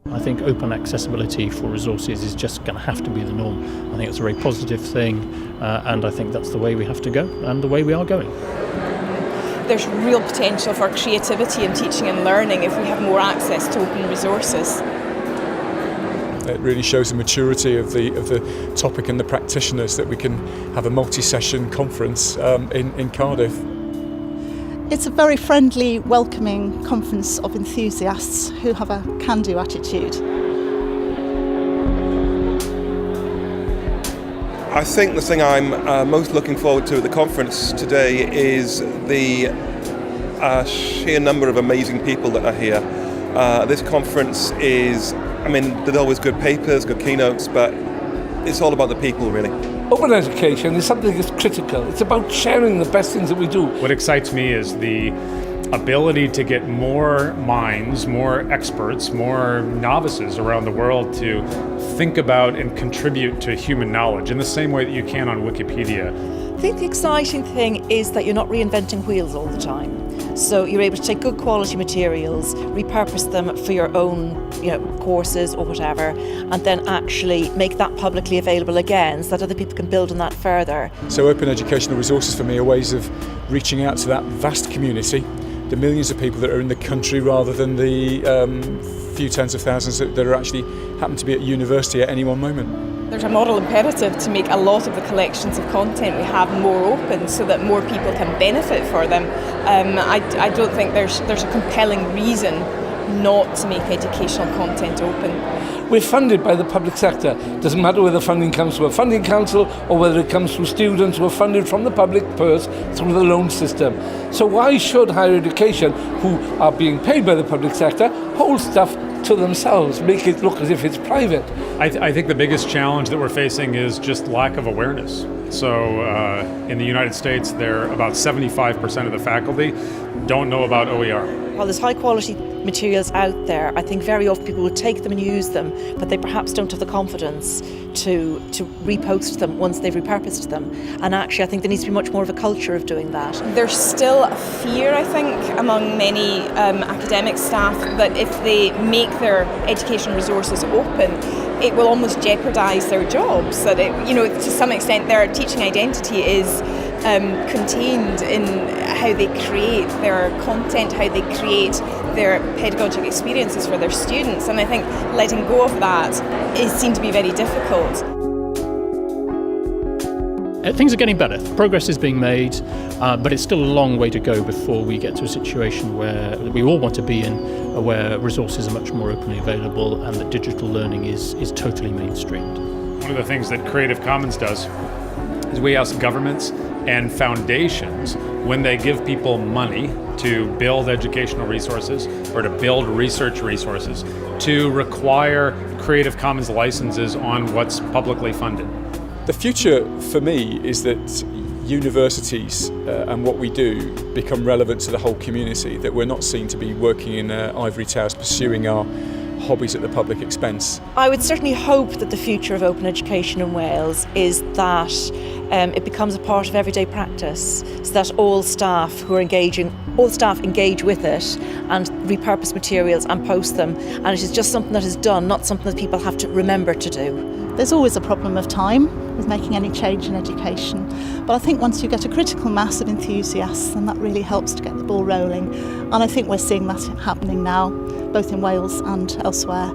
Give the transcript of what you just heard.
I think open accessibility for resources is just going to have to be the norm. I think it's a very positive thing, and I think that's the way we have to go and the way we are going. There's real potential for creativity in teaching and learning if we have more access to open resources. It really shows the maturity of the topic and the practitioners that we can have a multi-session conference in Cardiff. It's a very friendly, welcoming conference of enthusiasts who have a can-do attitude. I think the thing I'm most looking forward to at the conference today is the sheer number of amazing people that are here. This conference is, there's always good papers, good keynotes, but it's all about the people, really. Open education is something that's critical. It's about sharing the best things that we do. What excites me is the ability to get more minds, more experts, more novices around the world to think about and contribute to human knowledge in the same way that you can on Wikipedia. I think the exciting thing is that you're not reinventing wheels all the time. So you're able to take good quality materials, repurpose them for your own courses or whatever, and then actually make that publicly available again so that other people can build on that further. So open educational resources for me are ways of reaching out to that vast community, the millions of people that are in the country rather than the few tens of thousands that are actually happen to be at university at any one moment. There's a moral imperative to make a lot of the collections of content we have more open so that more people can benefit for them. I don't think there's a compelling reason not to make educational content open. We're funded by the public sector. It doesn't matter whether funding comes through a funding council or whether it comes through students who are funded from the public purse through the loan system. So why should higher education, who are being paid by the public sector, hold stuff to themselves, make it look as if it's private? I think the biggest challenge that we're facing is just lack of awareness. So in the United States, about 75% of the faculty don't know about OER. While there's high quality materials out there, I think very often people will take them and use them, but they perhaps don't have the confidence to repost them once they've repurposed them. And actually I think there needs to be much more of a culture of doing that. There's still a fear, I think, among many academic staff that if they make their educational resources open, it will almost jeopardise their jobs. That to some extent their teaching identity is contained in how they create their content, how they create their pedagogic experiences for their students. And I think letting go of that is seen to be very difficult. Things are getting better. Progress is being made, but it's still a long way to go before we get to a situation where we all want to be in, where resources are much more openly available and that digital learning is totally mainstreamed. One of the things that Creative Commons does is we ask governments and foundations, when they give people money to build educational resources or to build research resources, to require Creative Commons licenses on what's publicly funded. The future for me is that universities and what we do become relevant to the whole community, that we're not seen to be working in ivory towers pursuing our hobbies at the public expense. I would certainly hope that the future of open education in Wales is that it becomes a part of everyday practice, so that all staff engage with it and repurpose materials and post them, and it is just something that is done, not something that people have to remember to do. There's always a problem of time with making any change in education, but I think once you get a critical mass of enthusiasts, then that really helps to get the ball rolling, and I think we're seeing that happening now, both in Wales and elsewhere.